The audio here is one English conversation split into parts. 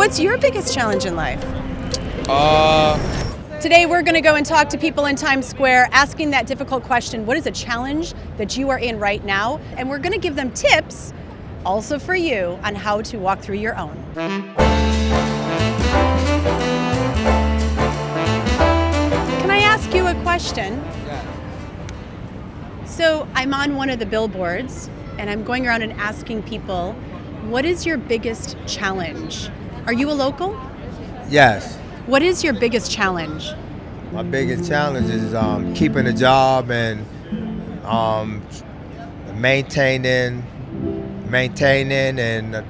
what's your biggest challenge in life? Uh, Today we're going to go and talk to people in Times Square asking that difficult question, what is a challenge that you are in right now? And we're going to give them tips also for you on how to walk through your own. Can I ask you a question? yeah. So I'm on one of the billboards and I'm going around and asking people, what is your biggest challenge? Are you a local? Yes. What is your biggest challenge? My biggest challenge is keeping a job and maintaining and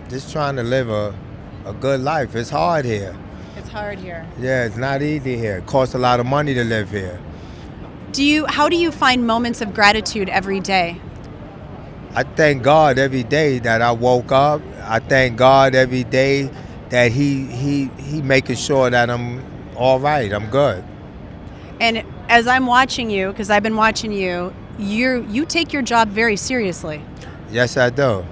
just trying to live a good life. It's hard here. It's hard here. Yeah, it's not easy here. It costs a lot of money to live here. How do you find moments of gratitude every day? I thank God every day that I woke up. I thank God every day that he making sure that I'm all right. I'm good. And as I'm watching you, because I've been watching you, you take your job very seriously. Yes, I do.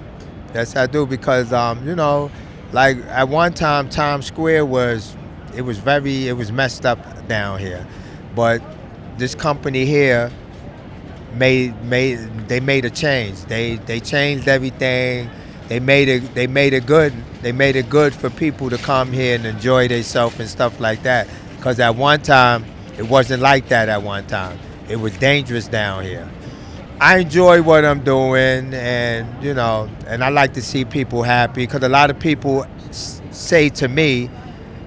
Yes, I do because like at one time Times Square was messed up down here, but this company here made a change. They changed everything. They made it good. They made it good for people to come here and enjoy themselves and stuff like that. Because at one time it wasn't like that. At one time it was dangerous down here. I enjoy what I'm doing, and and I like to see people happy. Because a lot of people say to me,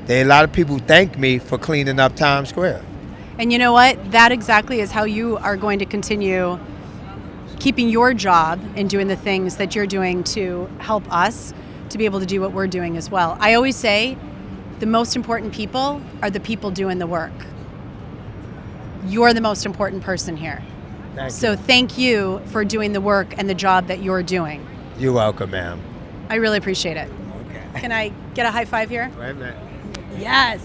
a lot of people thank me for cleaning up Times Square. And you know what? That exactly is how you are going to continue keeping your job and doing the things that you're doing to help us to be able to do what we're doing as well. I always say the most important people are the people doing the work. You're the most important person here. So thank you for doing the work and the job that you're doing. You're welcome, ma'am. I really appreciate it. Okay. Can I get a high five here? Wait a minute. Yes.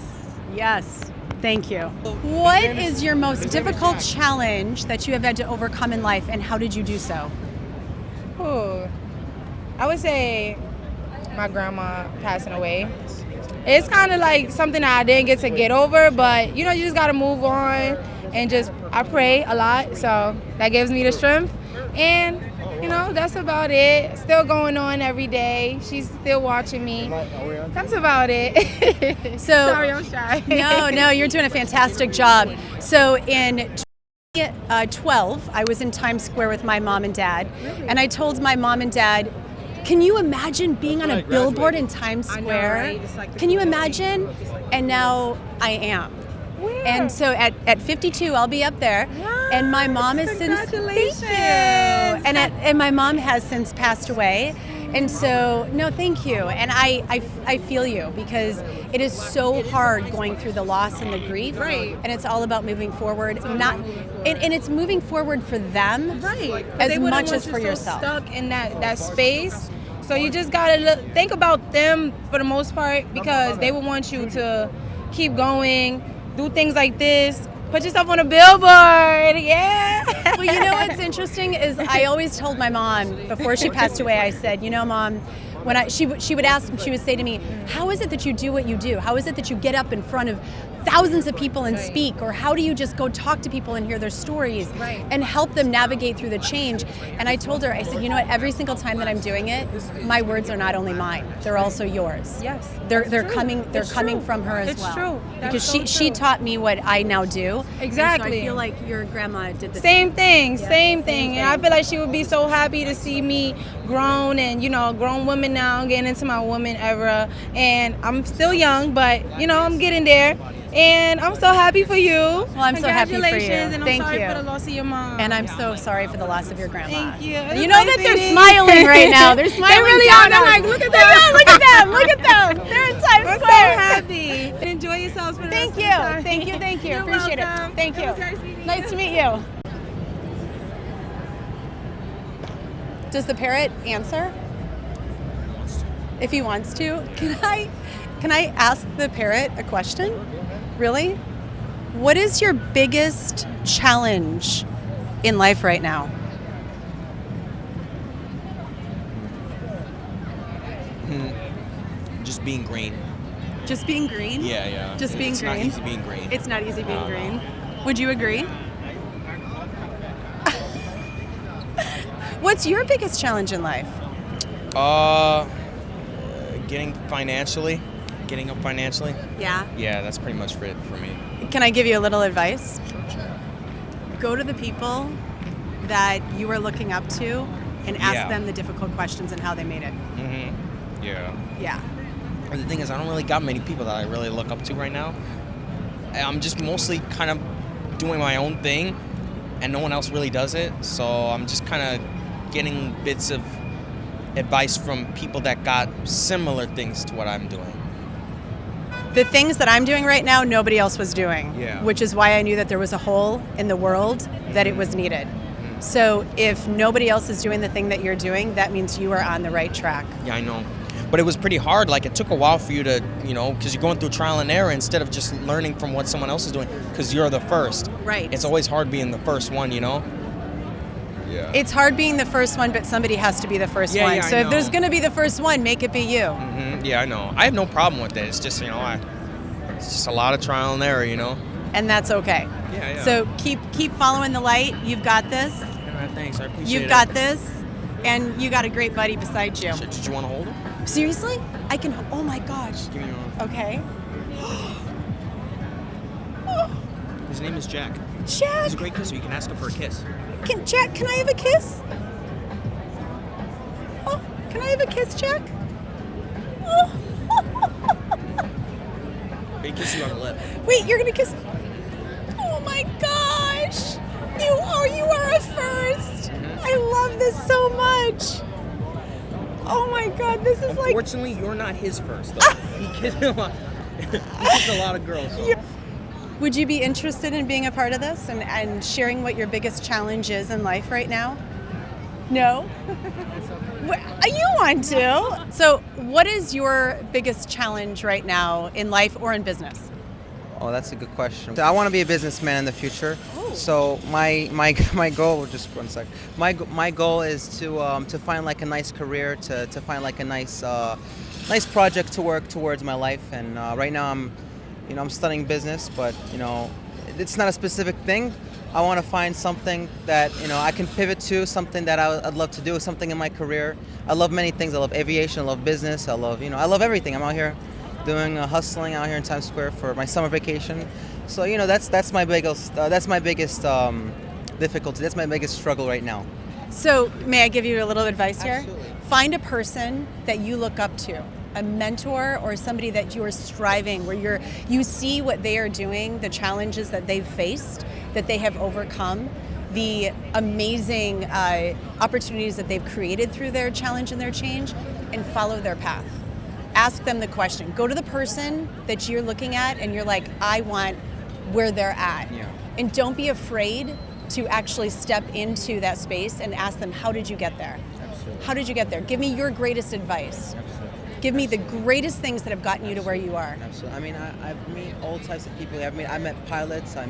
Thank you. What is your most difficult challenge that you have had to overcome in life, and how did you do so? Ooh, I would say my grandma passing away. It's kind of like something that I didn't get to get over, but you just got to move on and I pray a lot, so that gives me the strength. And that's about it. Still going on every day. She's still watching me. That's about it. Sorry, I'm shy. No, you're doing a fantastic job. So in 2012, I was in Times Square with my mom and dad, and I told my mom and dad, can you imagine being on a billboard in Times Square? I know, right? It's like the Can you feeling. imagine? And now I am. Where? And so at 52, I'll be up there. Yes, And my mom has since congratulations. Thank you. And my mom has since passed away. And so no, thank you. And I feel you, because it is so hard going through the loss and the grief. Right. And it's all about moving forward. And it's moving forward for them, Right. as They wouldn't much want as you for so yourself. Stuck in that space. So you just gotta think about them for the most part, because they would want you to keep going, do things like this, put yourself on a billboard. Yeah. Well, what's interesting is I always told my mom before she passed away, I said, Mom, when she would say to me, how is it that you do what you do? How is it that you get up in front of thousands of people and speak? Or how do you just go talk to people and hear their stories and help them navigate through the change? And I told her, I said, every single time that I'm doing it, my words are not only mine, they're also yours. Yes. They're coming from her as It's well. true. That's Because so she true. taught me what I now do. Exactly. And so I feel like your grandma did the Same thing. same And I feel like she would be so happy to see me grown and, grown woman now, getting into my woman era. And I'm still young, but, I'm getting there. And I'm so happy for you. Well, I'm so happy for you. Congratulations, and Thank I'm sorry you. for the loss of your mom. And I'm so sorry for the loss of your grandma. Thank you. You know that they're smiling right now. They're smiling. They really down are. I'm on like, us. look at They them. are. Look at them. Look at them. They're in Times We're so Square. happy. Enjoy yourselves for the Thank rest you. of the time. Thank you. You're Appreciate welcome. it. Thank you. It was nice meeting Nice to meet you. Does the parrot answer? If he wants to. Can I ask the parrot a question? Really? What is your biggest challenge in life right now? Just being green. Just being green? Yeah. Just being green? It's not easy being green. It's not easy being green. Would you agree? What's your biggest challenge in life? Getting up financially. Yeah. Yeah, that's pretty much it for me. Can I give you a little advice? Go to the people that you are looking up to and ask them the difficult questions and how they made it. Mm-hmm. Yeah. Yeah. And the thing is, I don't really got many people that I really look up to right now. I'm just mostly kind of doing my own thing, and no one else really does it. So I'm just kind of getting bits of advice from people that got similar things to what I'm doing. The things that I'm doing right now, nobody else was doing. Yeah. Which is why I knew that there was a hole in the world that it was needed. So if nobody else is doing the thing that you're doing, that means you are on the right track. Yeah, I know. But it was pretty hard. Like, it took a while for you to, because you're going through trial and error instead of just learning from what someone else is doing, because you're the first. Right. It's always hard being the first one, Yeah. It's hard being the first one, but somebody has to be the first one. Yeah, So I if know. there's going to be the first one, make it be you. Mm-hmm. Yeah, I know. I have no problem with it. It's just, it's just a lot of trial and error, And that's okay. Yeah. So keep following the light. You've got this. Thanks. I appreciate it. You've got this. And you got a great buddy beside you. Did you want to hold him? Seriously? I can. Oh my gosh. Give me your arm. Okay. His name is Jack. Jack. He's a great kisser. You can ask him for a kiss. Jack, can I have a kiss? Oh, can I have a kiss, Jack? Oh. He kiss you on the lip. Wait, you're gonna kiss? Oh my gosh! You are a first. I love this so much. Oh my God, this is like. Unfortunately, you're not his first. Though. He kissed a lot. He kissed a lot of girls. So. Would you be interested in being a part of this and sharing what your biggest challenge is in life right now? No? You want to. So what is your biggest challenge right now in life or in business? Oh, that's a good question. I want to be a businessman in the future. Ooh. So my goal, just one sec. My goal is to find like a nice career, to find like a nice project to work towards my life. And right now I'm studying business, but it's not a specific thing. I want to find something that I can pivot to, something that I'd love to do, something in my career. I love many things. I love aviation. I love business. I love everything. I'm out here doing hustling out here in Times Square for my summer vacation. So that's my biggest difficulty. That's my biggest struggle right now. So may I give you a little advice here? Absolutely. Find a person that you look up to, a mentor or somebody that you are striving, where you see what they are doing, the challenges that they've faced, that they have overcome, the amazing opportunities that they've created through their challenge and their change, and follow their path. Ask them the question. Go to the person that you're looking at and you're like, I want where they're at. Yeah. And don't be afraid to actually step into that space and ask them, how did you get there? Absolutely. How did you get there? Give me your greatest advice. Absolutely. Give me the greatest things that have gotten you to where you are. Absolutely. I mean, I've met all types of people. I met pilots. I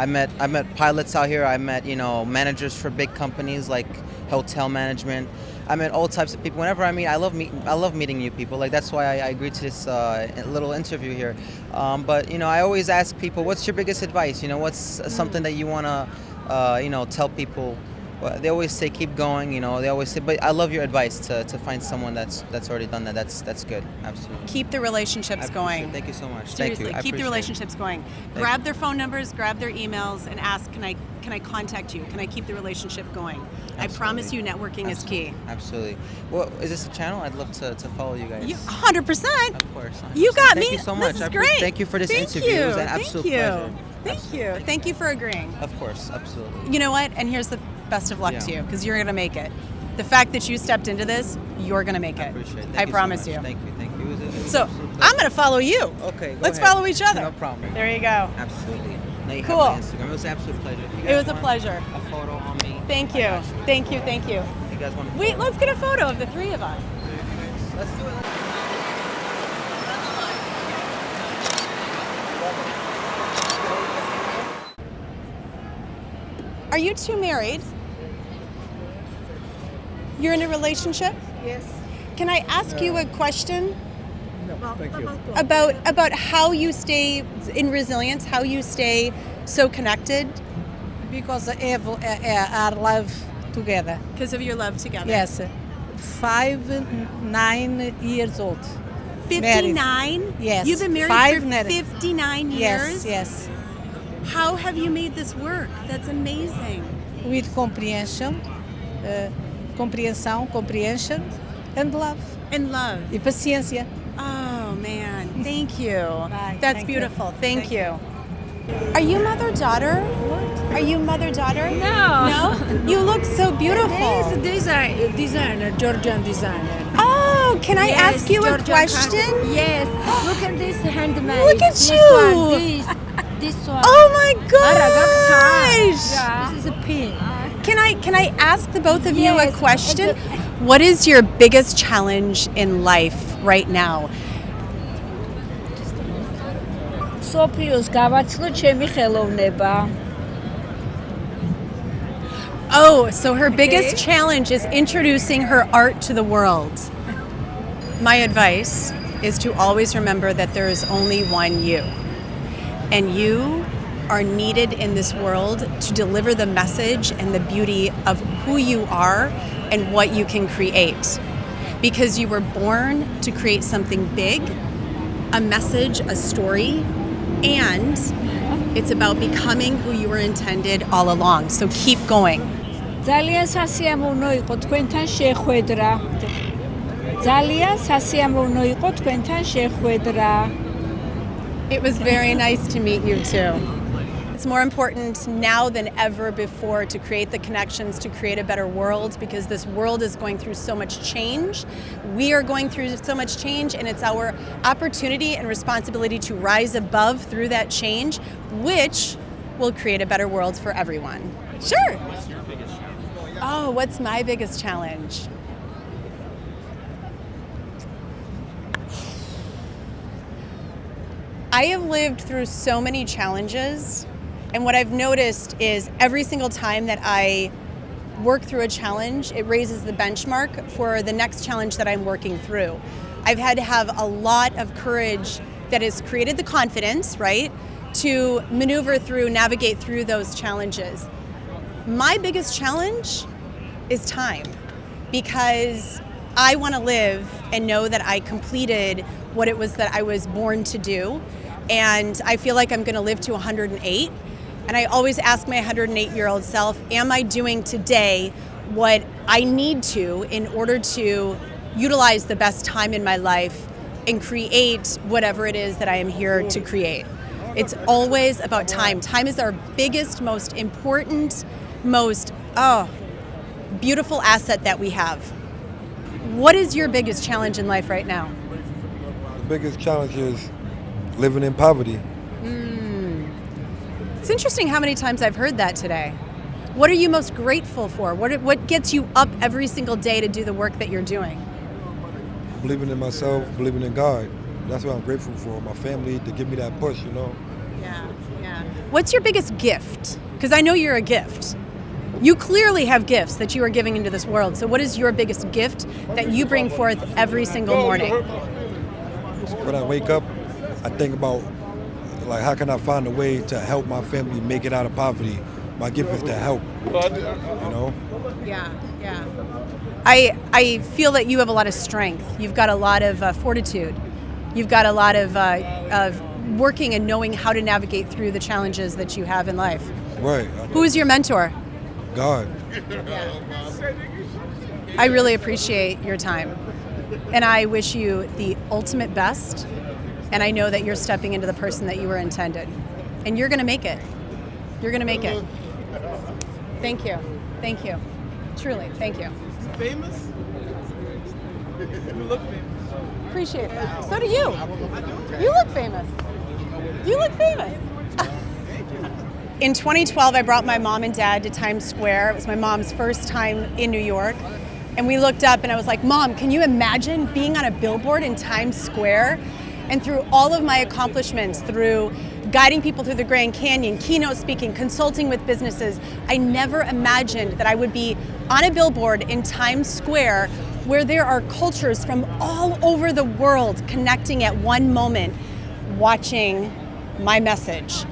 met pilots out here. I met managers for big companies like hotel management. I met all types of people. Whenever I meet, I love meeting new people. Like, that's why I agreed to this little interview here. But I always ask people, what's your biggest advice? What's something that you wanna tell people? Well, they always say keep going. They always say, but I love your advice to find someone that's already done that. That's good. Absolutely. Keep the relationships going. Thank you so much. Seriously, Thank you. I keep the appreciate it. relationships going. Grab their phone numbers, grab their emails, and ask, can I contact you? Can I keep the relationship going? Absolutely. I promise you, networking is key. Absolutely. Well, is this a channel? I'd love to follow you guys. 100%. Of course. 100%. You got me. Thank you so much. This is great. Thank you for this Thank interview. You. It was an absolute pleasure. Thank you. Thank you for agreeing. Of course, absolutely. You know what? And here's the best of luck Yeah. to you, because you're going to make it. The fact that you stepped into this, you're going to make it. I appreciate it. I promise so you. much. Thank you. It was an So absolute pleasure. I'm going to follow you. Okay. Go Let's ahead. follow each other. No problem. There you go. Absolutely. Now you Cool. have my Instagram. It was an absolute pleasure. If you It guys was a want pleasure. A photo on me. Thank I you. got Thank you. Thank you. If you guys want to Wait, let's get a photo of the three of us. Let's do it. Are you two married? You're in a relationship? Yes. Can I ask you a question? about how you stay in resilience, how you stay so connected. Because our love together. Because of your love together. Yes. 9 years old. 59? Married. Yes. You've been married Five for married. 59 years? Yes, yes. How have you made this work? That's amazing. With comprehension, comprehension, and love. And love. E paciência. Oh, man. Thank you. Bye. That's Thank you. beautiful. Thank you. Are you mother-daughter? What? Are you mother-daughter? No. No? You look so beautiful. Designer, Georgian designer. Oh, can I Yes, ask you a Georgian question? Yes. Look at this handmade. Look at this you. One, this one. Oh my gosh! Yeah. This is a pin. Can I ask the both of you a Yes, question? What is your biggest challenge in life right now? სოფიოს გავაცნო ჩემი ხელოვნება. Oh, so her biggest challenge is introducing her art to the world. My advice is to always remember that there is only one you. And you are needed in this world to deliver the message and the beauty of who you are and what you can create. Because you were born to create something big, a message, a story, and it's about becoming who you were intended all along. So keep going. ძალიან სასიამოვნო იყო თქვენთან შეხვედრა. ძალიან სასიამოვნო იყო თქვენთან შეხვედრა. It was very nice to meet you too. It's more important now than ever before to create the connections to create a better world, because this world is going through so much change. We are going through so much change, and it's our opportunity and responsibility to rise above through that change, which will create a better world for everyone. Sure. Oh, what's my biggest challenge? I have lived through so many challenges, and what I've noticed is every single time that I work through a challenge, it raises the benchmark for the next challenge that I'm working through. I've had to have a lot of courage that has created the confidence, right, to maneuver through, navigate through those challenges. My biggest challenge is time, because I want to live and know that I completed what it was that I was born to do. And I feel like I'm going to live to 108. And I always ask my 108-year-old self, am I doing today what I need to in order to utilize the best time in my life and create whatever it is that I am here to create? It's always about time. Time is our biggest, most important, most beautiful asset that we have. What is your biggest challenge in life right now? The biggest challenge is living in poverty. It's interesting how many times I've heard that today. What are you most grateful for? What gets you up every single day to do the work that you're doing? Believing in myself, believing in God. That's what I'm grateful for. My family to give me that push, you know. Yeah. What's your biggest gift? Because I know you're a gift. You clearly have gifts that you are giving into this world. So what is your biggest gift that you bring forth every single morning? When I wake up, I think about, like, how can I find a way to help my family make it out of poverty? My gift is to help, you know? Yeah. I feel that you have a lot of strength. You've got a lot of fortitude. You've got a lot of working and knowing how to navigate through the challenges that you have in life. Right. Who's your mentor? God. I really appreciate your time. And I wish you the ultimate best. And I know that you're stepping into the person that you were intended. And you're going to make it. You're going to make it. Thank you. Thank you. Truly, thank you. Famous? You look famous. Appreciate that. So do you. You look famous. You look famous. In 2012, I brought my mom and dad to Times Square. It was my mom's first time in New York. And we looked up and I was like, Mom, can you imagine being on a billboard in Times Square? And through all of my accomplishments, through guiding people through the Grand Canyon, keynote speaking, consulting with businesses, I never imagined that I would be on a billboard in Times Square where there are cultures from all over the world connecting at one moment, watching my message.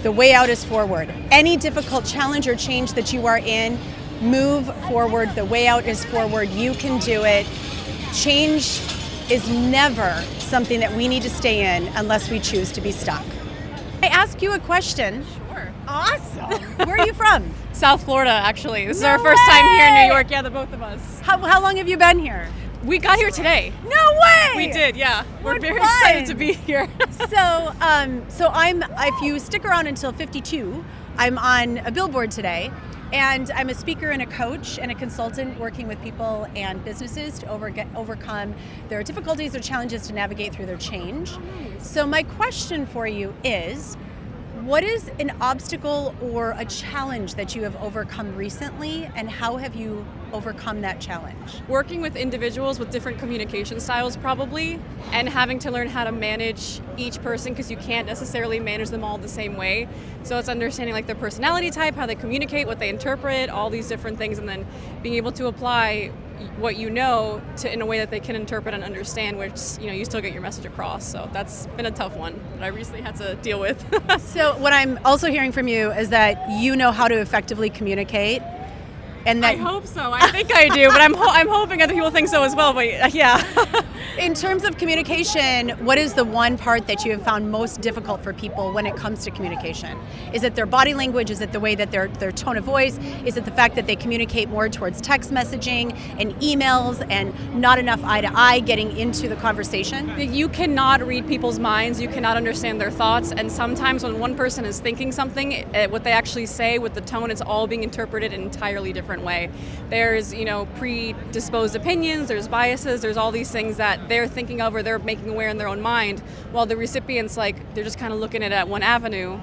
The way out is forward. Any difficult challenge or change that you are in, move forward. The way out is forward. You can do it. Change is never something that we need to stay in unless we choose to be stuck. I ask you a question. Sure. Awesome. Where are you from? South Florida, actually. This is No our first time here in way! New York. Yeah, the both of us. How long have you been here? We got here today. No way! We did, yeah. We're What very fun! excited to be here. So I'm, if you stick around until 52, I'm on a billboard today, and I'm a speaker and a coach and a consultant working with people and businesses to overcome their difficulties or challenges to navigate through their change. So my question for you is, what is an obstacle or a challenge that you have overcome recently, and how have you overcome that challenge? Working with individuals with different communication styles probably, and having to learn how to manage each person because you can't necessarily manage them all the same way. So it's understanding like their personality type, how they communicate, what they interpret, all these different things, and then being able to apply what you know to in a way that they can interpret and understand, which you still get your message across. So that's been a tough one that I recently had to deal with. So what I'm also hearing from you is that you know how to effectively communicate, and that I hope so. I think I do, but I'm hoping other people think so as well. But yeah. in terms of communication, what is the one part that you have found most difficult for people when it comes to communication? Is it their body language? Is it the way that their tone of voice? Is it the fact that they communicate more towards text messaging and emails and not enough eye to eye getting into the conversation? You cannot read people's minds. You cannot understand their thoughts. And sometimes when one person is thinking something, what they actually say with the tone, it's all being interpreted an entirely different way. There's, predisposed opinions, there's biases, there's all these things that they're thinking of or they're making aware in their own mind, while the recipient's they're just kind of looking at it at one avenue.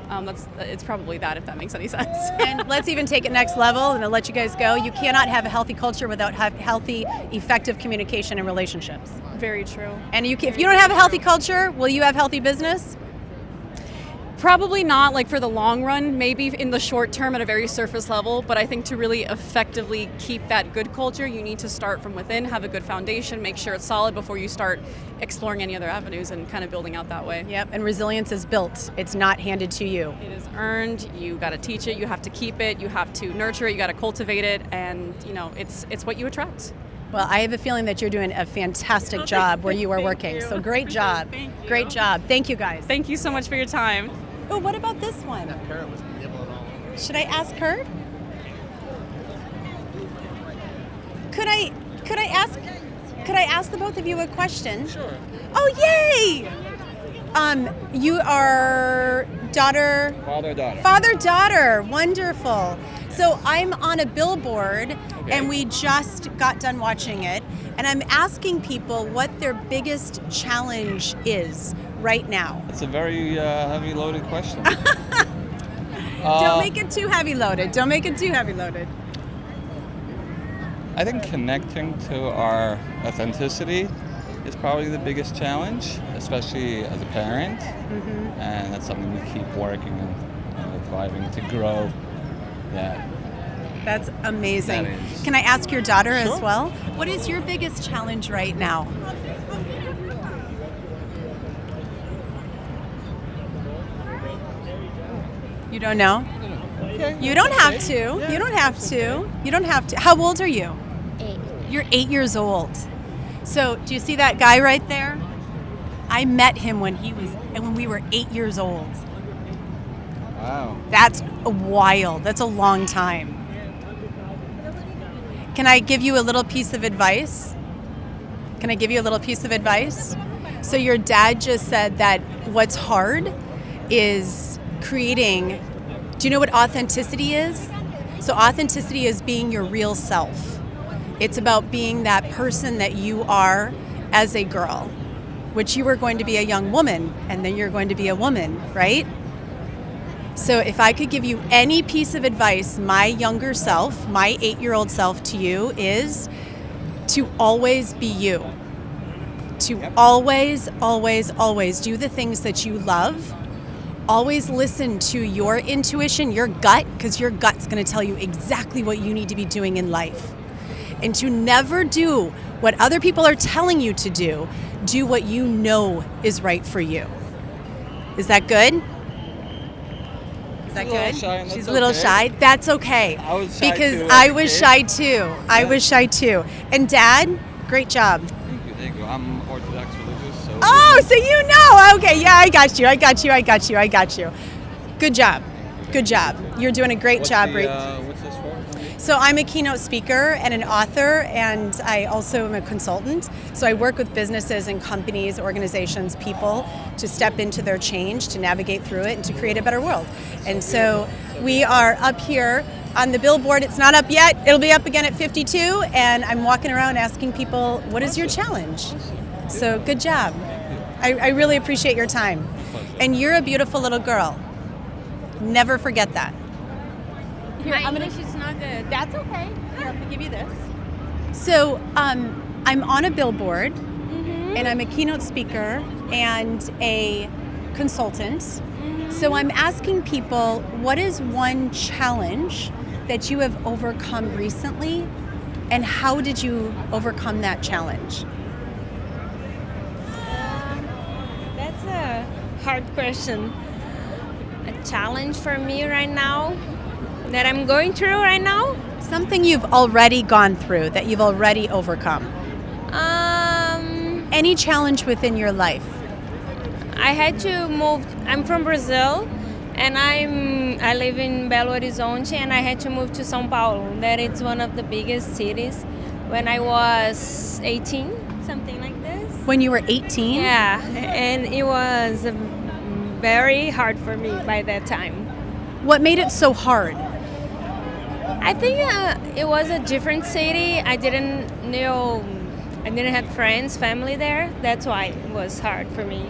It's probably that, if that makes any sense. And let's even take it next level, and I'll let you guys go. You cannot have a healthy culture without healthy, effective communication and relationships. Very true. And if you don't have a healthy culture, will you have healthy business? Probably not for the long run, maybe in the short term at a very surface level, but I think to really effectively keep that good culture, you need to start from within, have a good foundation, make sure it's solid before you start exploring any other avenues and kind of building out that way. Yep, and resilience is built. It's not handed to you. It is earned, you got to teach it, you have to keep it, you have to nurture it, you got to cultivate it, and it's what you attract. Well, I have a feeling that you're doing a fantastic job where you are working. So great job. Great job. Thank you guys. Thank you so much for your time. Oh, what about this one? That parrot was nibbling on. Should I ask her? Could I ask the both of you a question? Sure. Oh, yay! You are father-daughter. Wonderful. So I'm on a billboard, and we just got done watching it, and I'm asking people what their biggest challenge is right now. It's a very heavy loaded question. Don't make it too heavy loaded. I think connecting to our authenticity is probably the biggest challenge, especially as a parent. Mm-hmm. And that's something we keep working and thriving to grow. Yeah. That's amazing. That is. Can I ask your daughter as Sure. well? What is your biggest challenge right now? You don't know? Okay. You don't have to. You don't have to. You don't have to. How old are you? 8. You're 8 years old. So, do you see that guy right there? I met him when we were 8 years old. Wow. That's wild. That's a long time. Can I give you a little piece of advice? So your dad just said that what's hard is creating, do you know what authenticity is? So authenticity is being your real self. It's about being that person that you are as a girl, which you were going to be a young woman, and then you're going to be a woman, right? So if I could give you any piece of advice, my younger self, my 8-year-old self to you is to always be you. To always, always, always do the things that you love. Always listen to your intuition, your gut, because your gut's going to tell you exactly what you need to be doing in life. and to never do what other people are telling you to do. Do what you know is right for you. Is that good? Is that good? She's a little shy. That's okay. I was shy because too, I as a was kid. shy too. I was shy too. And Dad, great job. Thank you. I'm Orthodox religious, so. Oh, so you know. Okay, yeah, I got you. Good job. Good job. You're doing a great job. What's this for? So I'm a keynote speaker and an author, and I also am a consultant. So I work with businesses and companies, organizations, people to step into their change, to navigate through it, and to create a better world. And so we are up here on the billboard. It's not up yet. It'll be up again at 52, and I'm walking around asking people, what is your challenge? So good job. I really appreciate your time. And you're a beautiful little girl. Never forget that. Here, My English is not good. That's okay. Here, I'm gonna give you this. So I'm on a billboard, and I'm a keynote speaker and a consultant. So I'm asking people, what is one challenge that you have overcome recently, and how did you overcome that challenge? That's a hard question. A challenge for me right now that I'm going through right now? Something you've already gone through, that you've already overcome. Any challenge within your life? I had to move. I'm from Brazil, and I live in Belo Horizonte, and I had to move to São Paulo. That is one of the biggest cities. When I was 18, something like this. When you were 18? Yeah, and it was very hard for me by that time. What made it so hard? I think it was a different city. I didn't have friends, family there. That's why it was hard for me.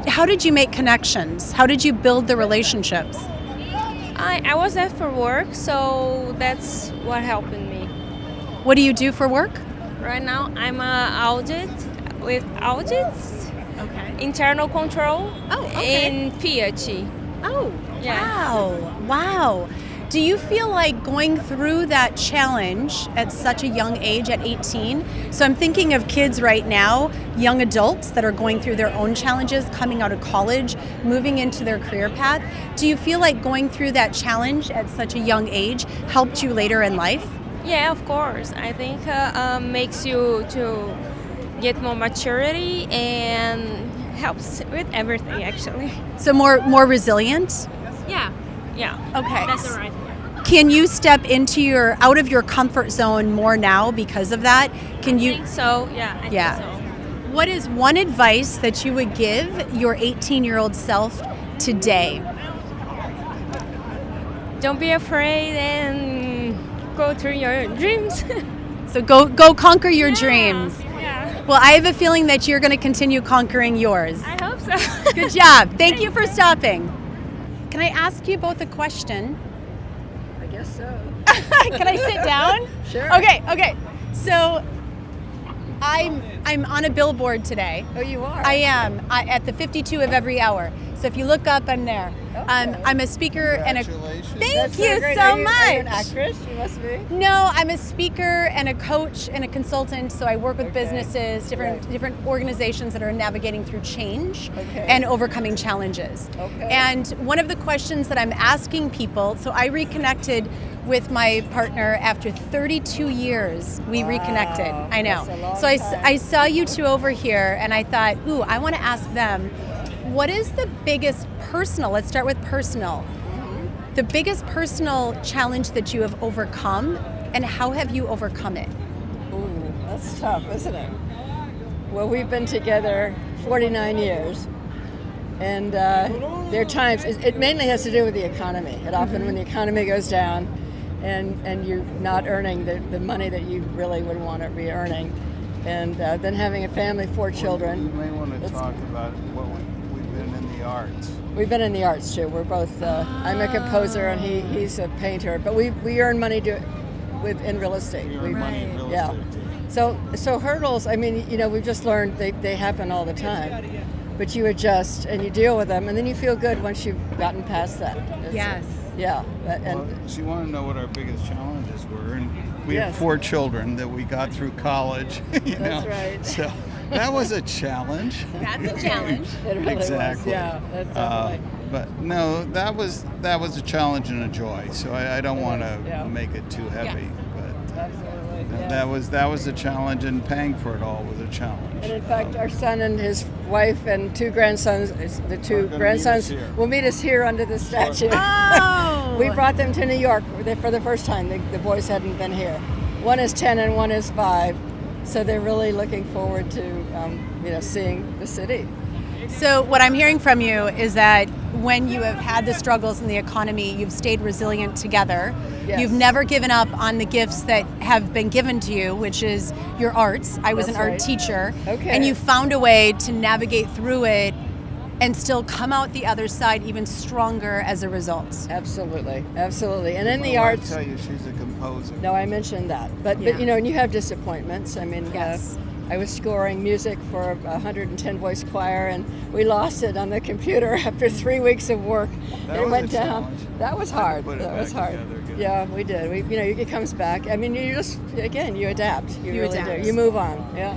How did you make connections? How did you build the relationships? I was there for work, so that's what helped me. What do you do for work? Right now, I'm an audit with audits, internal control, in Fiat. Oh, yeah. Wow. Do you feel like going through that challenge at such a young age, at 18? So I'm thinking of kids right now, young adults that are going through their own challenges, coming out of college, moving into their career path. Do you feel like going through that challenge at such a young age helped you later in life? Yeah, of course. I think makes you to get more maturity and helps with everything, actually. So more resilient? Yeah. Okay. That's the right word. Can you step into out of your comfort zone more now because of that? Can you? I think so. Yeah. I think so. What is one advice that you would give your 18-year-old self today? Don't be afraid and go through your dreams. So go conquer your dreams. Yeah. Well, I have a feeling that you're going to continue conquering yours. I hope so. Good job. Thank you for stopping. Can I ask you both a question? I guess so. Can I sit down? Sure. Okay. So I'm on a billboard today. Oh, you are? I am at the 52 of every hour. So if you look up, I'm there. Okay. I'm a speaker and a. Thank That's you great. so Are you much. an actress? You must be. No, I'm a speaker and a coach and a consultant. So I work with businesses, different organizations that are navigating through change and overcoming challenges. Okay. And one of the questions that I'm asking people, so I reconnected with my partner after 32 years. We reconnected. I know. That's a long So time. I saw you two over here, and I thought, ooh, I want to ask them, what is the biggest personal? Let's start with personal. The biggest personal challenge that you have overcome, and how have you overcome it? Ooh, that's tough, isn't it? Well, we've been together 49 years, and there are times, it mainly has to do with the economy. It often, when the economy goes down and you're not earning the money that you really would want to be earning, and then having a family, 4 children. You may want to talk about what we've been in the arts. We've been in the arts too. We're both, I'm a composer and he's a painter, but we earn money in real estate. You earn money in real estate. So hurdles, I mean, we've just learned they happen all the time, but you adjust and you deal with them, and then you feel good once you've gotten past that. Yes. Yeah. Well, And so you want to know what our biggest challenges were, and we Yes. have 4 children that we got through college. You That's know? right. So that was a challenge. That's a challenge. it really was. Exactly. Yeah, that's definitely. But no, that was a challenge and a joy. So I don't want to yeah. make it too heavy. But Absolutely. Yeah. that was a challenge, and paying for it all was a challenge. And in fact, our son and his wife and 2 grandsons, the 2 gonna grandsons, meet us here. will meet us here under the statue. Oh! We brought them to New York for the first time. The boys hadn't been here. One is 10 and one is 5. So they're really looking forward to, seeing the city. So what I'm hearing from you is that when you have had the struggles in the economy, you've stayed resilient together. Yes. You've never given up on the gifts that have been given to you, which is your arts. I was That's an art right. teacher. Okay. And you found a way to navigate through it and still come out the other side even stronger as a result. Absolutely, absolutely. And in the My wife arts, tell you she's a composer. no, I mentioned that. But Yeah. and you have disappointments. I mean, Yes. I was scoring music for a 110 voice choir, and we lost it on the computer after 3 weeks of work. That it was went a down. challenge. That was hard. Put it That was back hard. together again. Yeah, we did. It comes back. I mean, you just you adapt. You really adapt. do. You move on. Yeah.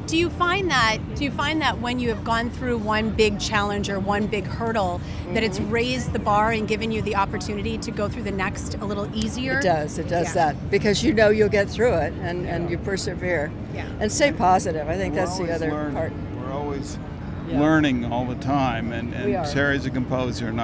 Do you find that when you have gone through one big challenge or one big hurdle, that it's raised the bar and given you the opportunity to go through the next a little easier? It does Yeah. that, because you'll get through it and you persevere. Yeah. And stay positive. I think We're that's the always other learning. part. We're always Yeah. learning all the time, We and are. Sarah's a composer, and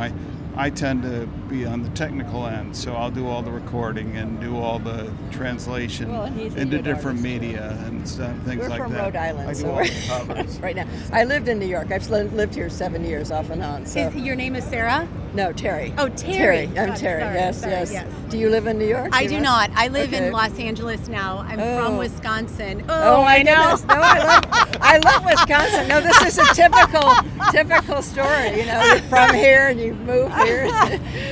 I tend to be on the technical end, so I'll do all the recording and do all the translation Well, and he's a into good different artist. media and things We're like from that. Rhode Island, I do so all the covers. right now. I lived in New York. I've lived here 7 years off and on. So Your name is Sarah? no, Terry. Oh, Terry. I'm God, Terry. sorry, Yes. Do you live in New York? I You do must? not. I live Okay. in Los Angeles now. I'm Oh. from Wisconsin. Oh, I my know. goodness. No, I love Wisconsin. No, this is a typical story. You're from here and you move here.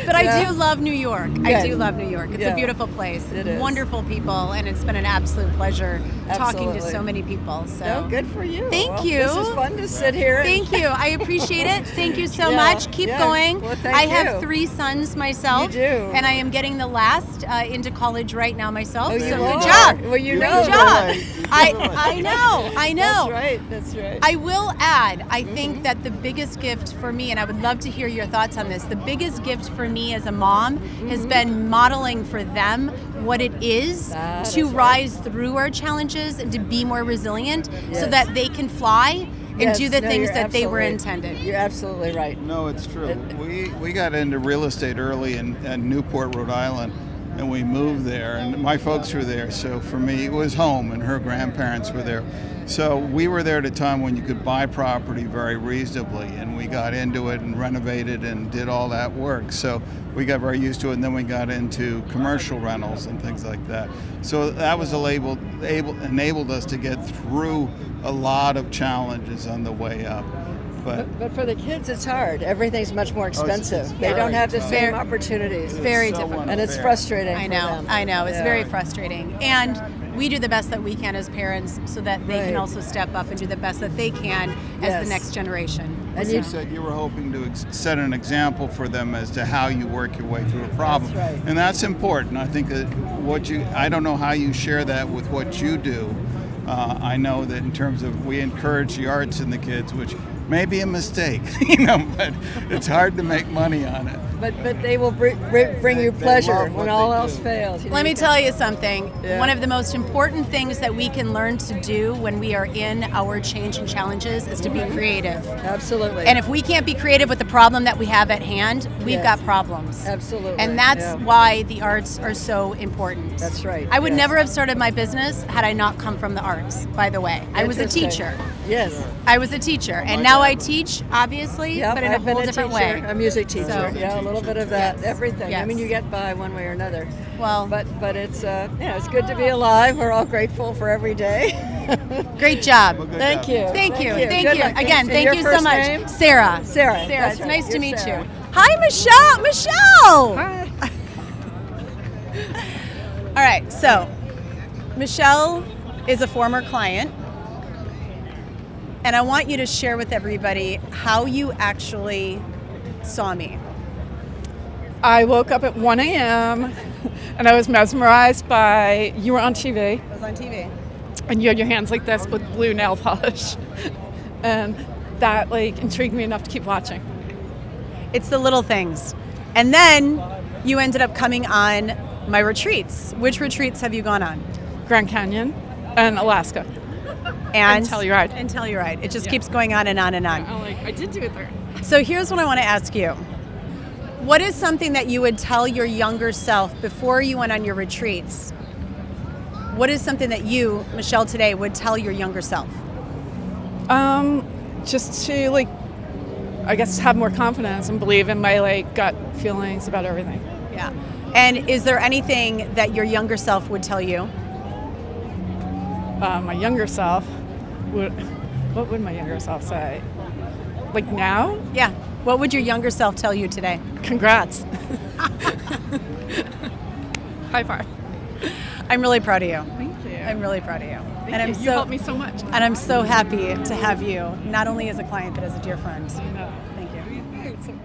But I Yeah. do love New York. I Good. do love New York. It's Yeah. a beautiful place. It is. Wonderful people, and it's been an absolute pleasure talking to Absolutely. so many people. So No, good for you. Thank Well, you. This is fun to sit here. And Thank you. I appreciate it. Thank you so Yeah, much. Keep yeah. going. Well, thank I you. have 3 sons myself. You do. And I am getting the last into college right now myself. Oh, so you good are. job. Well, you Great know. job. Right. I know. That's right. I will add, I think that the biggest gift for me, and I would love to hear your thoughts on this, the biggest gift for me as a mom has been modeling for them what it is That's to right. rise through our challenges and to be more resilient so Yes. that they can fly and Yes, do the no, things you're that they were absolutely- intended. You're absolutely right. No, it's true. We got into real estate early in Newport, Rhode Island, and we moved there. And my folks were there, so for me it was home, and her grandparents were there. So we were there at a time when you could buy property very reasonably, and we got into it and renovated and did all that work. So we got very used to it, and then we got into commercial rentals and things like that. So that was enabled us to get through a lot of challenges on the way up. But for the kids, it's hard. Everything's much more expensive. it's They don't very have the tough. same opportunities. Very so difficult. And it's unfair. frustrating. I for know, them. I know. It's Yeah. very frustrating. And we do the best that we can as parents so that they can Right. also step up and do the best that they can as Yes. the next generation. And You said you were hoping to set an example for them as to how you work your way through a problem. That's right. And that's important. I think that I don't know how you share that with what you do. I know that in terms of we encourage the arts in the kids, which may be a mistake, but it's hard to make money on it. But they will bring you pleasure love when what all they else do. fails. Let me tell you something. Yeah. One of the most important things that we can learn to do when we are in our change and challenges is to be creative. Absolutely. And if we can't be creative with the problem that we have at hand, we've Yes. got problems. Absolutely. And that's Yeah. why the arts are so important. That's right. I would Yes. never have started my business had I not come from the arts, by the way. I was a Interesting. teacher. Yes. I was a teacher. And now I teach, obviously, Yep, but in I've a been whole different teacher, way. a music teacher. So- Yeah, a little bit of that. Yes. Everything. I mean, Yes. you get by one way or another. Well, But it's it's good to be alive. We're all grateful for every day. great job. Well, good Thank job. you. Thank you. Good Thank you. luck. Again, And thank your you so first much. name? Sarah. Sarah. Sarah, That's it's right. nice to You're meet Sarah. you. Hi, Michelle. Michelle. Hi. All right, so Michelle is a former client, and I want you to share with everybody how you actually saw me. I woke up at 1 a.m. and I was mesmerized by, you were on TV. I was on TV. And you had your hands like this with blue nail polish. And that like intrigued me enough to keep watching. It's the little things. And then you ended up coming on my retreats. Which retreats have you gone on? Grand Canyon and Alaska. And Telluride. And Telluride. It just keeps going on and on and on. I did do it there. So here's what I want to ask you. What is something that you would tell your younger self before you went on your retreats? What is something that you, Michelle, today would tell your younger self? Just to like, I guess have more confidence and believe in my like gut feelings about everything. Yeah. And is there anything that your younger self would tell you? My younger self what would my younger self say? Like now? Yeah. What would your younger self tell you today? Congrats. High five. I'm really proud of you. Thank you. I'm really proud of you. Thank you. You helped me so much. And I'm so happy to have you, not only as a client, but as a dear friend. I know. Thank you.